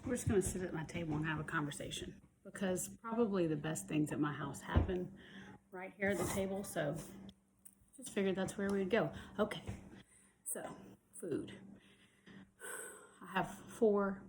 We're just going to sit at my table and have a conversation because probably the best things at my house happen right here at the table. So just figured that's where we'd go. Okay, so food. I have 4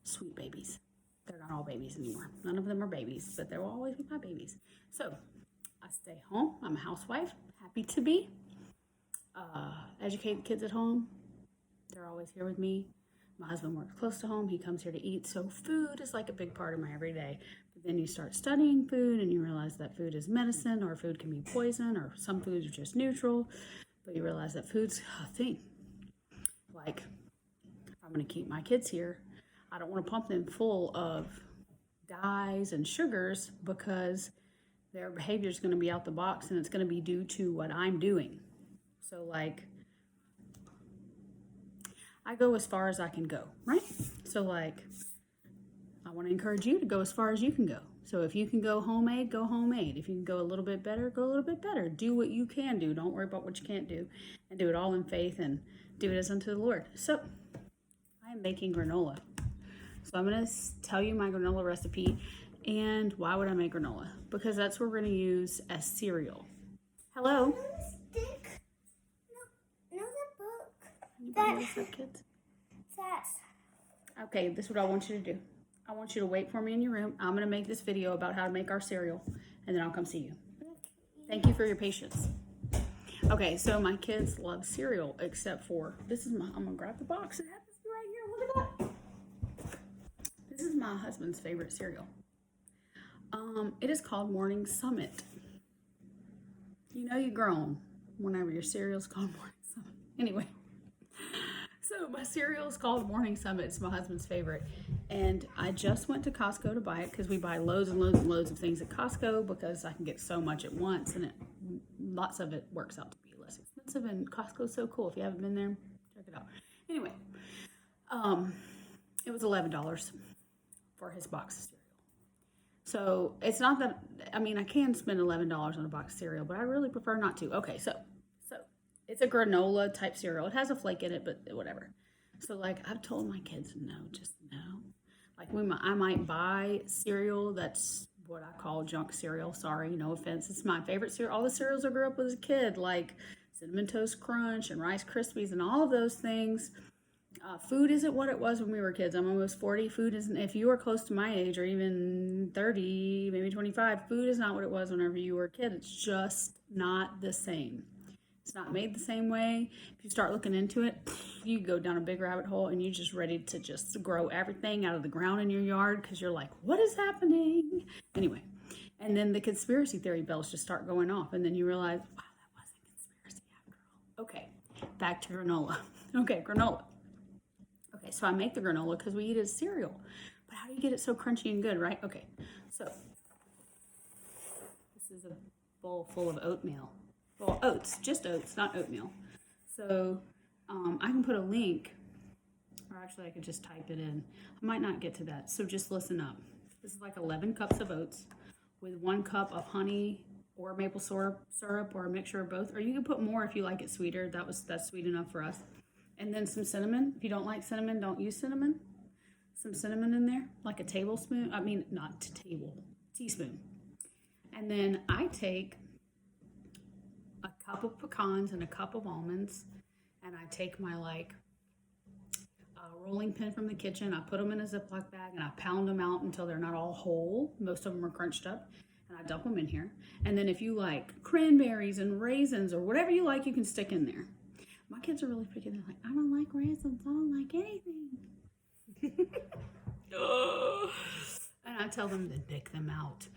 sweet babies. They're not all babies anymore. None of them are babies, but they will always be my babies. So I stay home. I'm a housewife, happy to be. Educate the kids at home. They're always here with me. My husband works close to home. He comes here to eat. So food is like a big part of my everyday. But then you start studying food and you realize that food is medicine, or food can be poison, or some foods are just neutral. But you realize that food's a thing. Like, if I'm going to keep my kids here, I don't want to pump them full of dyes and sugars because their behavior is going to be out the box and it's going to be due to what I'm doing. So, like, I go as far as I can go, right? So, like, I want to encourage you to go as far as you can go. So if you can go homemade, go homemade. If you can go a little bit better, go a little bit better. Do what you can do. Don't worry about what you can't do. And do it all in faith and do it as unto the Lord. So I am making granola. So I'm going to tell you my granola recipe. And why would I make granola? Because that's what we're going to use as cereal. Hello? Stick. No, the book. Anybody else have kids? That's Okay, this is what I want you to do. I want you to wait for me in your room. I'm going to make this video about how to make our cereal, and then I'll come see you. Thank you for your patience. Okay, so my kids love cereal, except for, I'm going to grab the box. It happens to be right here. Look at that. This is my husband's favorite cereal. It is called Morning Summit. You know you're grown whenever your cereal's called Morning Summit. Anyway. So my cereal is called Morning Summit. It's my husband's favorite. And I just went to Costco to buy it because we buy loads and loads and loads of things at Costco because I can get so much at once, and lots of it works out to be less expensive, and Costco's so cool. If you haven't been there, check it out. Anyway, it was $11 for his box of cereal. So it's not that, I mean, I can spend $11 on a box of cereal, but I really prefer not to. Okay, so it's a granola type cereal. It has a flake in it, but whatever. So, like, I've told my kids, no, just no. Like, I might buy cereal that's what I call junk cereal. Sorry, no offense. It's my favorite cereal. All the cereals I grew up with as a kid, like Cinnamon Toast Crunch and Rice Krispies and all of those things. Food isn't what it was when we were kids. I'm almost 40. Food isn't, if you are close to my age or even 30, maybe 25, food is not what it was whenever you were a kid. It's just not the same. It's not made the same way. If you start looking into it, you go down a big rabbit hole and you're just ready to just grow everything out of the ground in your yard because you're like, what is happening? Anyway, and then the conspiracy theory bells just start going off, and then you realize, wow, that was a conspiracy after all. Okay, back to granola. Okay, granola. Okay, so I make the granola because we eat it as cereal. But how do you get it so crunchy and good, right? Okay, so this is a bowl full of oatmeal. Well, oats, just oats, not oatmeal. So I can put a link, or actually I could just type it in. I might not get to that, so just listen up. This is like 11 cups of oats with 1 cup of honey or maple syrup or a mixture of both. Or you can put more if you like it sweeter. That's sweet enough for us. And then some cinnamon. If you don't like cinnamon, don't use cinnamon. Some cinnamon in there, like a tablespoon. I mean, not teaspoon. And then I take a cup of pecans and a cup of almonds, and I take my rolling pin from the kitchen. I put them in a Ziploc bag and I pound them out until they're not all whole. Most of them are crunched up, and I dump them in here. And then if you like cranberries and raisins or whatever you like, you can stick in there. My kids are really picky. They're like, I don't like raisins. I don't like anything. And I tell them to dick them out.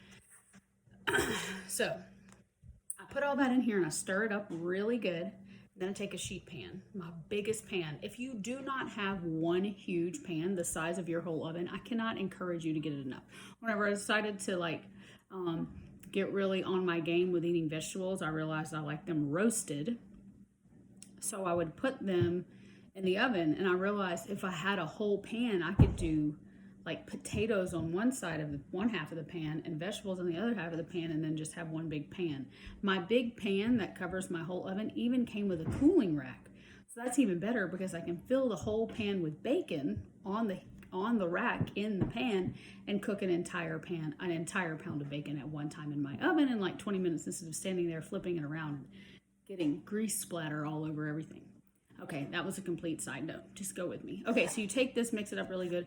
So I put all that in here and I stir it up really good. Then I take a sheet pan, my biggest pan. If you do not have one huge pan the size of your whole oven, I cannot encourage you to get it enough. Whenever I decided to get really on my game with eating vegetables, I realized I like them roasted. So I would put them in the oven, and I realized if I had a whole pan, I could do like potatoes on one half of the pan and vegetables on the other half of the pan, and then just have one big pan. My big pan that covers my whole oven even came with a cooling rack. So that's even better because I can fill the whole pan with bacon on the on the rack in the pan and cook an entire pound of bacon at one time in my oven in like 20 minutes instead of standing there flipping it around and getting grease splatter all over everything. Okay, that was a complete side note. Just go with me. Okay, so you take this, mix it up really good.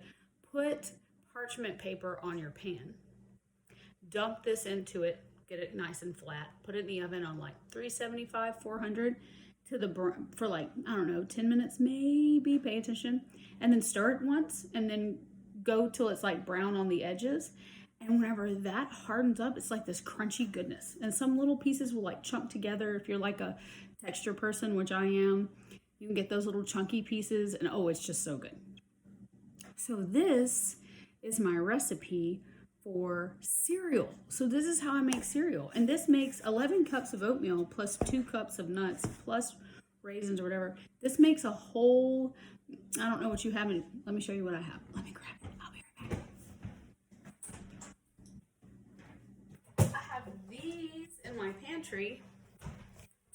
Put parchment paper on your pan. Dump this into it. Get it nice and flat. Put it in the oven on like 375, 400 for like, I don't know, 10 minutes maybe. Pay attention. And then stir it once and then go till it's like brown on the edges. And whenever that hardens up, it's like this crunchy goodness. And some little pieces will like chunk together. If you're like a texture person, which I am, you can get those little chunky pieces and oh, it's just so good. So this is my recipe for cereal. So this is how I make cereal. And this makes 11 cups of oatmeal plus 2 cups of nuts plus raisins or whatever. This makes a whole, I don't know what you have in, let me show you what I have. Let me grab it. I'll be right back. I have these in my pantry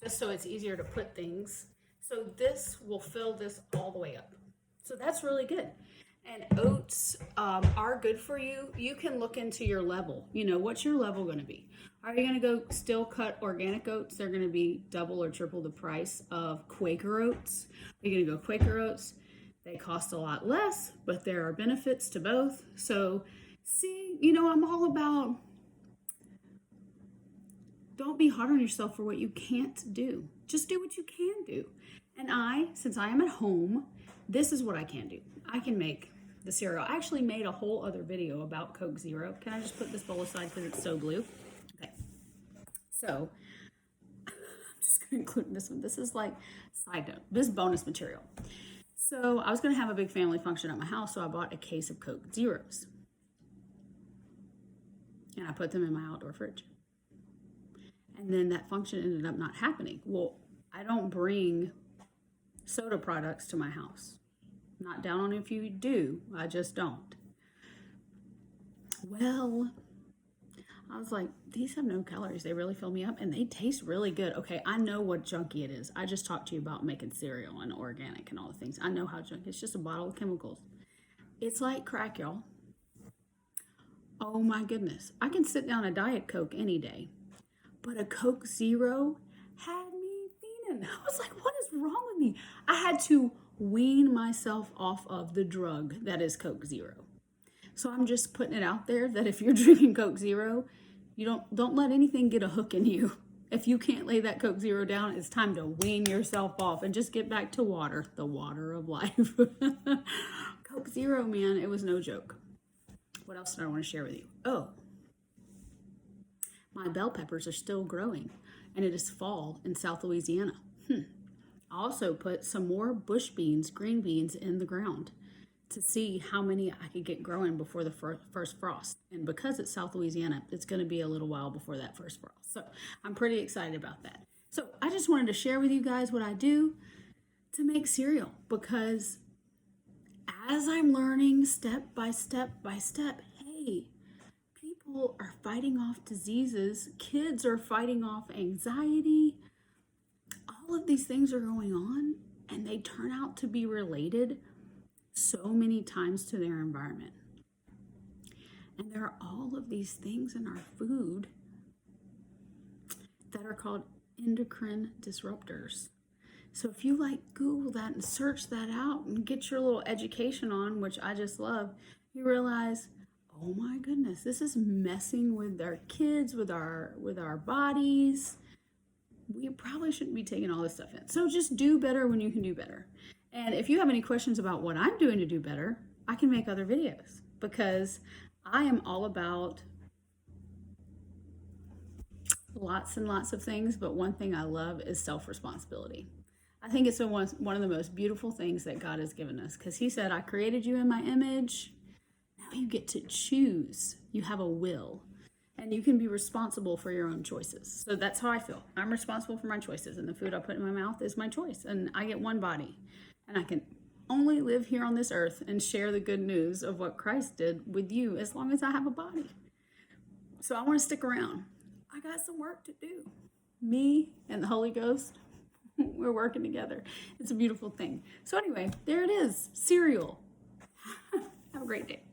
just so it's easier to put things. So this will fill this all the way up. So that's really good. And oats are good for you. You can look into your level. You know, what's your level going to be? Are you going to go still cut organic oats? They're going to be double or triple the price of Quaker oats. Are you going to go Quaker oats? They cost a lot less, but there are benefits to both. So, see, you know, I'm all about don't be hard on yourself for what you can't do. Just do what you can do. And since I am at home, this is what I can do. I can make the cereal. I actually made a whole other video about Coke Zero. Can I just put this bowl aside because it's so blue? Okay. So, I'm just going to include this one. This is like, side note, this bonus material. So, I was going to have a big family function at my house, so I bought a case of Coke Zeros. And I put them in my outdoor fridge. And then that function ended up not happening. Well, I don't bring soda products to my house. Not down on if you do, I just don't. Well, I was like, these have no calories. They really fill me up and they taste really good. Okay, I know what junky it is. I just talked to you about making cereal and organic and all the things. I know how junky. It's just a bottle of chemicals. It's like crack, y'all. Oh my goodness. I can sit down a Diet Coke any day, but a Coke Zero had me fiending. I was like, what is wrong with me? I had to wean myself off of the drug that is Coke Zero. So I'm just putting it out there that if you're drinking Coke Zero, you don't let anything get a hook in you. If you can't lay that Coke Zero down, it's time to wean yourself off and just get back to water, the water of life. Coke Zero, man, it was no joke. What else did I want to share with you? Oh, my bell peppers are still growing, and it is fall in South Louisiana. I also put some more bush beans, green beans, in the ground to see how many I could get growing before the first frost. And because it's South Louisiana, it's going to be a little while before that first frost. So I'm pretty excited about that. So I just wanted to share with you guys what I do to make cereal, because as I'm learning step by step, hey, people are fighting off diseases. Kids are fighting off anxiety. All of these things are going on, and they turn out to be related so many times to their environment. And there are all of these things in our food that are called endocrine disruptors. So if you like Google that and search that out and get your little education on, which I just love, you realize, oh my goodness, this is messing with our kids, with our bodies. We probably shouldn't be taking all this stuff in. So just do better when you can do better. And if you have any questions about what I'm doing to do better, I can make other videos, because I am all about lots and lots of things, but one thing I love is self-responsibility. I think it's one of the most beautiful things that God has given us, because He said, I created you in my image. Now you get to choose. You have a will. And you can be responsible for your own choices. So that's how I feel. I'm responsible for my choices, and the food I put in my mouth is my choice. And I get one body, and I can only live here on this earth and share the good news of what Christ did with you as long as I have a body. So I want to stick around. I got some work to do. Me and the Holy Ghost, we're working together. It's a beautiful thing. So anyway, there it is. Cereal. Have a a great day.